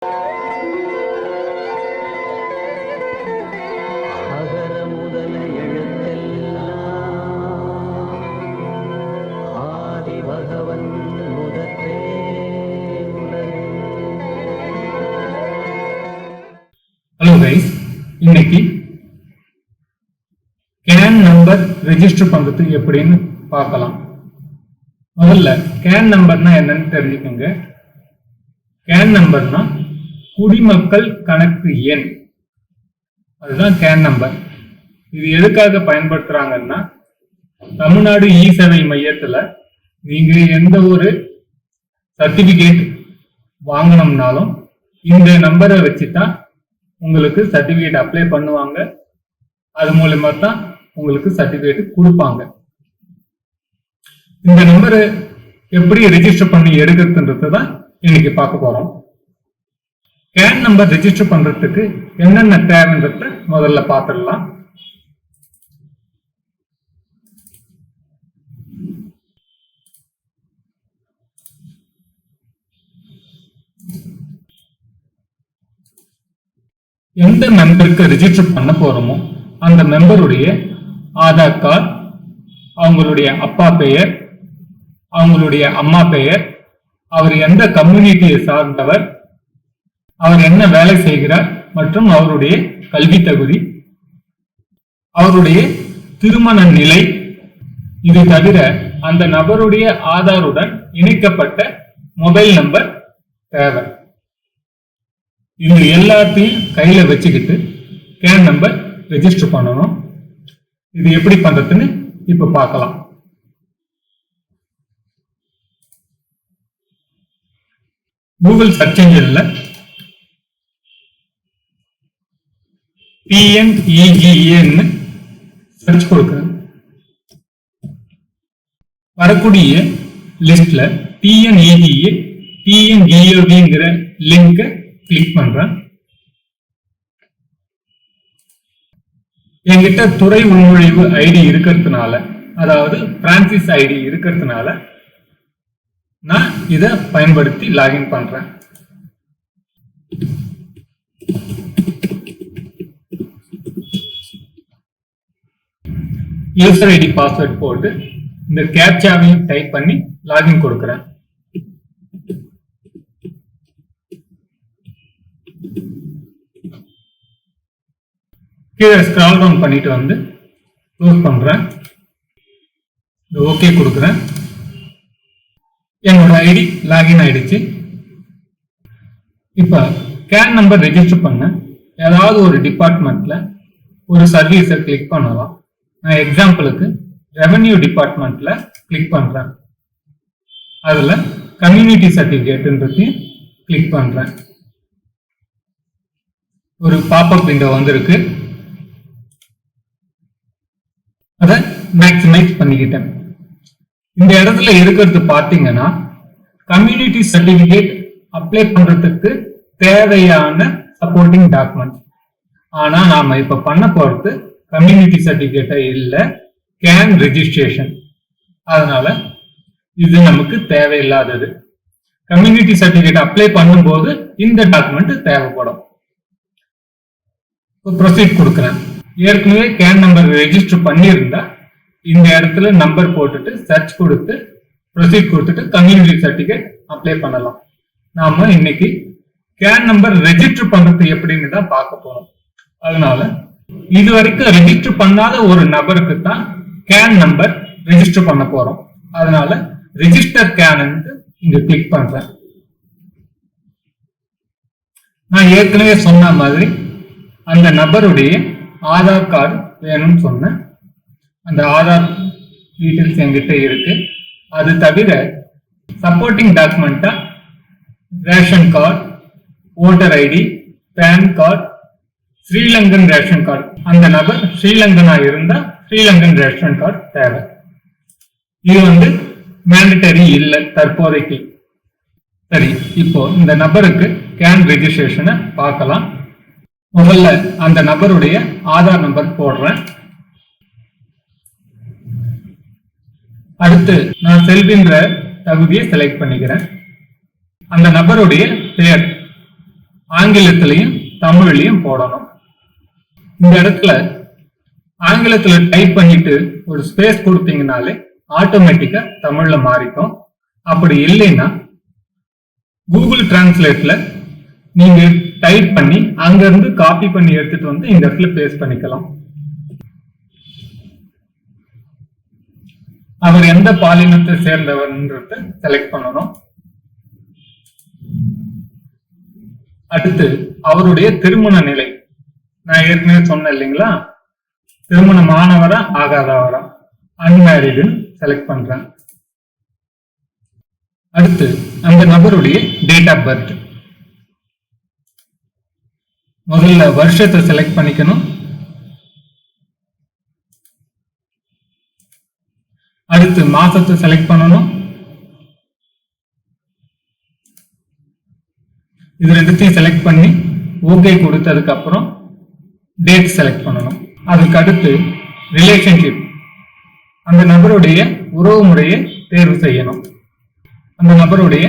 Hello guys, இன்னைக்கு CAN number register பண்றது எப்படின்னு பார்க்கலாம். முதல்ல CAN நம்பர்னா என்னன்னு தெரிஞ்சுக்கோங்க. CAN நம்பர்னா குடிமக்கள் கணக்கு எண், அதுதான் CAN நம்பர். இது எதுக்காக பயன்படுத்துறாங்கன்னா, தமிழ்நாடு E-Seva மையத்துல நீங்க எந்த ஒரு சர்டிபிகேட் வாங்கணும்னாலும் இந்த நம்பரை வச்சுதான் உங்களுக்கு சர்டிபிகேட் அப்ளை பண்ணுவாங்க. அது மூலமா தான் உங்களுக்கு சர்டிபிகேட் கொடுப்பாங்க. இந்த நம்பரை எப்படி ரெஜிஸ்டர் பண்ணி எடுக்கிறதுன்றது தான் இன்னைக்கு பார்க்க போறோம். CAN நம்பர் ரெஜிஸ்டர் பண்றதுக்கு என்னென்ன தேவைன்றத முதல்ல பார்த்துடலாம். எந்த மெம்பருக்கு ரெஜிஸ்டர் பண்ண போறோமோ அந்த மெம்பருடைய ஆதார் கார்டு, அவங்களுடைய அப்பா பெயர், அவங்களுடைய அம்மா பெயர், அவர் எந்த கம்யூனிட்டியை சார்ந்தவர், அவர் என்ன வேலை செய்கிறார் மற்றும் அவருடைய கல்வி தகுதி, அவருடைய திருமண நிலை, இது தவிர அந்த நபருடைய ஆதாருடன் இணைக்கப்பட்ட மொபைல் நம்பர் தேவை. இது எல்லாத்தையும் கையில வச்சுக்கிட்டு CAN நம்பர் ரெஜிஸ்டர் பண்ணணும். இது எப்படி பண்றதுன்னு இப்ப பார்க்கலாம். கூகுள் சர்ச் இன்ஜின்ல TNEGA சர்ச் கொடுக்கிறேன். வரக்கூடிய லிஸ்ட்ல TNEGA TN-eSevaiங்கிற லிங்க் கிளிக் பண்றேன். என்கிட்ட துறை உள்நுழைவு ஐடி இருக்கிறதுனால, அதாவது பிரான்சிஸ் ஐடி இருக்கிறதுனால நான் இதை பயன்படுத்தி லாகின் பண்றேன். யூசர் ஐடி பாஸ்வேர்ட் போட்டு இந்த கேப்சாவையும் டைப் பண்ணி லாகின் கொடுக்கிறேன். கீழே ஸ்க்ரால் டவுன் பண்ணிட்டு வந்து க்ளோஸ் பண்றேன். ஓகே கொடுக்குறேன். என்னோட ஐடி லாகின் ஆயிடுச்சு. இப்ப CAN நம்பர் ரெஜிஸ்டர் பண்ண ஏதாவது ஒரு டிபார்ட்மெண்ட்ல ஒரு சர்வீஸை கிளிக் பண்ணலாம். நான் எக்ஸாம்பிளுக்கு ரெவென்யூ டிபார்ட்மெண்ட்ல கிளிக் பண்றேன். அதுல கம்யூனிட்டி சர்டிபிகேட்ன்றதையும் கிளிக் பண்றேன். ஒரு பாப்அப் விண்டோ வந்திருக்கு. அதை மேக்ஸிமைஸ் பண்ணிக்கிட்டேன். இந்த இடத்துல இருக்கிறது பார்த்தீங்கன்னா, கம்யூனிட்டி சர்டிபிகேட் அப்ளை பண்றதுக்கு தேவையான சப்போர்ட்டிங் டாக்குமெண்ட். ஆனா நாம இப்ப பண்ண போறது கம்யூனிட்டி சர்டிபிகேட்டா இல்ல, CAN ரெஜிஸ்ட்ரேஷன். அதனால இது நமக்கு தேவையில்லாதது. கம்யூனிட்டி சர்டிபிகேட் அப்ளை பண்ணும்போது இந்த டாக்குமெண்ட் தேவைப்படும். ப்ரொசீட் கொடுக்குறேன். ஏற்கனவே CAN நம்பர் ரெஜிஸ்டர் பண்ணியிருந்தா இந்த இடத்துல நம்பர் போட்டுட்டு சர்ச் கொடுத்து ப்ரொசீட் கொடுத்துட்டு கம்யூனிட்டி சர்டிபிகேட் அப்ளை பண்ணலாம். நாம இன்னைக்கு CAN நம்பர் ரெஜிஸ்டர் பண்றது எப்படின்னு தான் பார்க்க போறோம். அதனால இது வரைக்கும் ரெஜிஸ்டர் பண்ணாத ஒரு நபருக்கு தான் CAN நம்பர் ரெஜிஸ்டர் பண்ண போறோம். அதனால ரெஜிஸ்டர் CAN இங்க கிளிக் பண்றேன். நான் ஏற்கனவே சொன்ன மாதிரி அந்த நபருடைய ஆதார் கார்டு வேணும்னு சொன்னேன். அந்த ஆதார் டீடைல்ஸ் என்கிட்ட இருக்கு. அது தவிர சப்போர்ட்டிங் டாக்குமெண்டா ration card, voter ID, PAN card, Sri Lankan ration card. அந்த நபர் ஸ்ரீலங்கனா இருந்தா ஸ்ரீலங்கன் ரேஷன் கார்டு தேவை. இது மேண்டட்டரி இல்லை தற்போதைக்கு. சரி, இப்போ இந்த நபருக்கு CAN ரெஜிஸ்ட்ரேஷனை பார்க்கலாம். முதல்ல அந்த நபருடைய ஆதார் நம்பர் போடுறேன். அடுத்து நான் செல்வின்ற தகுதியை செலக்ட் பண்ணிக்கிறேன். அந்த நபருடைய பெயர் ஆங்கிலத்திலையும் தமிழ்லையும் போடணும். இந்த இடத்துல ஆங்கிலத்துல டைப் பண்ணிட்டு ஒரு ஸ்பேஸ் கொடுத்தீங்கனாலே ஆட்டோமேட்டிக்கா தமிழ்ல மாறிக்கும். அப்படி இல்லைன்னா கூகுள் டிரான்ஸ்லேட்ல நீங்க டைப் பண்ணி அங்க இருந்து காப்பி பண்ணி எடுத்துட்டு வந்து இந்த இடத்துல பேஸ்ட் பண்ணிக்கலாம். அவர் எந்த பாலினத்தை சேர்ந்தவர்ன்றத செலக்ட் பண்ணணும். அடுத்து அவருடைய திருமண நிலை, நான் ஏற்கனவே சொன்னேன் இல்லைங்களா, திருமணமானவரா ஆகாதவரா, அன்மேரிடுன்னு செலக்ட் பண்றேன். அடுத்து அந்த நபருடைய டேட் ஆஃப் பர்த், முதல்ல வருஷத்தை செலக்ட் பண்ணிக்கணும். அடுத்து மாசத்தை செலக்ட் பண்ணணும். இது ரெண்டுத்தையும் செலக்ட் பண்ணி ஓகே கொடுத்ததுக்கு அப்புறம் டேட் செலக்ட் பண்ணணும். அதுக்கு அடுத்து ரிலேஷன்ஷிப், அந்த நபருடைய உறவு முறையை தேர்வு செய்யணும். அந்த நபருடைய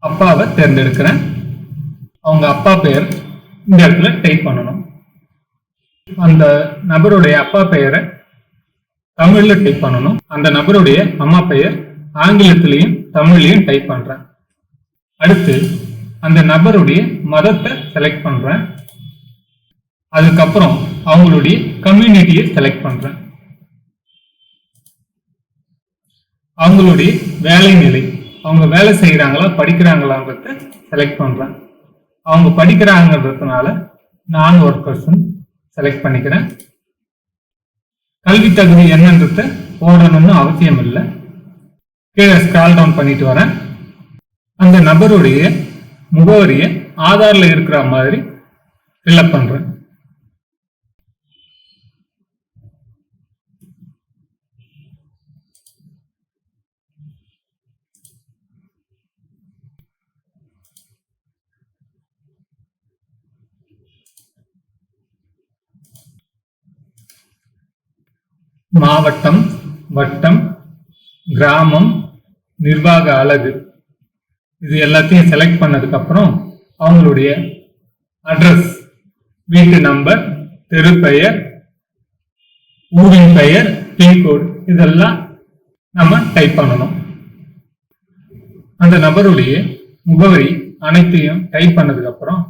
அப்பாவை தேர்ந்தெடுக்கிறேன். அவங்க அப்பா பெயர் இந்த இடத்துல டைப் பண்ணணும். அந்த நபருடைய அப்பா பெயரை தமிழ்ல டைப் பண்ணணும். அந்த நபருடைய அம்மா பெயர் ஆங்கிலத்திலையும் தமிழ்லையும் டைப் பண்றேன். அடுத்து அந்த நபருடைய மதத்தை செலக்ட் பண்றேன். அதுக்கப்புறம் அவங்களுடைய கம்யூனிட்டியை செலக்ட் பண்றேன். அவங்களுடைய வேலை நிலை, அவங்க வேலை செய்யறாங்களா படிக்கிறாங்களான்றத செலக்ட் பண்றேன். அவங்க படிக்கிறாங்கன்றதுனால நான் ஒர்க்கர்ஸ் செலக்ட் பண்ணிக்கிறேன். கல்வி தகுதி என்னன்றத போடணும்னு அவசியம் இல்லை. கீழே ஸ்க்ரால் டவுன் பண்ணிட்டு வரேன். அந்த நபருடைய முகவரியை ஆதார்ல இருக்கிற மாதிரி ஃபில்அப் பண்றேன். மாவட்டம், வட்டம், கிராமம், நிர்வாக அலகு, இது எல்லாத்தையும் செலக்ட் பண்ணதுக்கு அப்புறம் அவங்களுடைய அட்ரஸ், வீட்டு நம்பர், தெரு பெயர், ஊரின் பெயர், பின்கோடு இதெல்லாம் நம்ம டைப் பண்ணணும். அந்த நபருடைய முகவரி அனைத்தையும் டைப் பண்ணதுக்கு அப்புறம்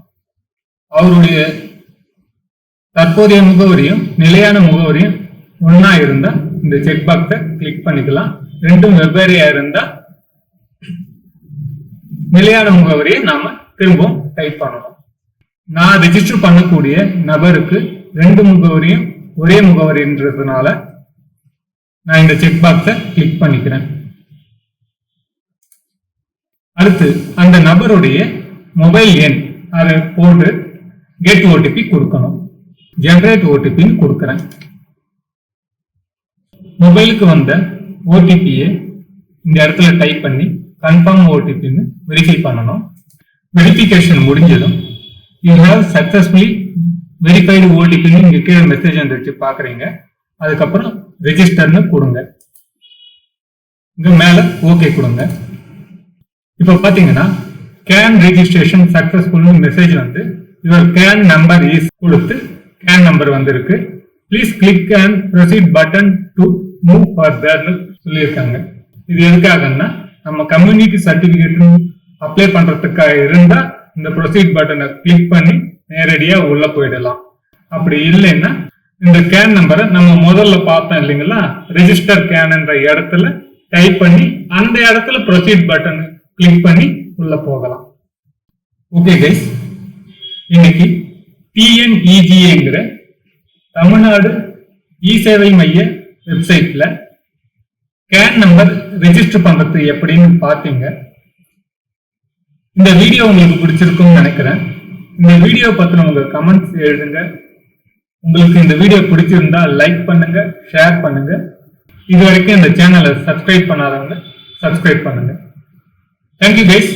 அவருடைய தற்போதைய முகவரியும் நிலையான முகவரியும் ஒன்னா இருந்தா இந்த செக் பாக்ஸை கிளிக் பண்ணிக்கலாம். ரெண்டும் வெவ்வேறையா இருந்தா நிலையான முகவரியை நாம திரும்பவும் டைப் பண்ணணும். நான் ரெஜிஸ்டர் பண்ணக்கூடிய நபருக்கு ரெண்டு முகவரியும் ஒரே முகவரின்றதுனால நான் இந்த செக் பாக்ஸை கிளிக் பண்ணிக்கிறேன். அடுத்து அந்த நபருடைய மொபைல் எண் அதை போட்டு கெட் ஓடிபி கொடுக்கணும். ஜெனரேட் ஓடிபின்னு கொடுக்கிறேன். மொபைலுக்கு வந்த ஓடிபியை இந்த இடத்துல டைப் பண்ணி கன்ஃபார்ம் ஓடிபின்னு வெரிஃபை பண்ணணும். வெரிஃபிகேஷன் முடிஞ்சதும் யூ ஹேவ் சக்சஸ்ஃபுல்லி வெரிஃபைடு ஓடிபின்னு இங்க கீழே மெசேஜ் வந்துருச்சு பாக்குறீங்க. அதுக்கப்புறம் ரெஜிஸ்டர்னு கொடுங்க. இங்க மேல ஓகே கொடுங்க. இப்ப பாத்தீங்கன்னா கேன் ரெஜிஸ்ட்ரேஷன் சக்சஸ்ஃபுல் மெசேஜ் வந்து யுவர் கேன் நம்பர் இஸ் கொடுத்து கேன் நம்பர் வந்திருக்கு. Please click and proceed button to move ஃபர்தர்னு சொல்லியிருக்காங்க. இது எதுக்காகன்னா நம்ம கம்யூனிட்டி சர்டிபிகேட் அப்ளை பண்றதுக்காக இருந்தா இந்த ப்ரொசீட் பட்டனை கிளிக் பண்ணி நேரடியா உள்ள போயிடலாம். அப்படி இல்லைன்னா இந்த கேன் நம்பரை நம்ம முதல்ல பார்த்தோம் இல்லைங்களா, ரெஜிஸ்டர் கேன் என்ற இடத்துல டைப் பண்ணி அந்த இடத்துல ப்ரொசீட் பட்டன் கிளிக் பண்ணி உள்ள போகலாம். ஓகே கைஸ், இன்னைக்கு TNEGAங்கிற தமிழ்நாடு இ-சேவை மைய வெப்சைட்ல கேன் நம்பர் ரெஜிஸ்டர் பண்றது எப்படின்னு பாத்தீங்க. இந்த வீடியோ உங்களுக்கு பிடிச்சிருக்கும்னு நினைக்கிறேன். இந்த வீடியோ பத்தின உங்க கமெண்ட்ஸ் எழுதுங்க. உங்களுக்கு இந்த வீடியோ பிடிச்சிருந்தா லைக் பண்ணுங்க, ஷேர் பண்ணுங்க. இது வரைக்கும் இந்த சேனலை சப்ஸ்கிரைப் பண்ணாதவங்க சப்ஸ்கிரைப் பண்ணுங்க. Thank you guys.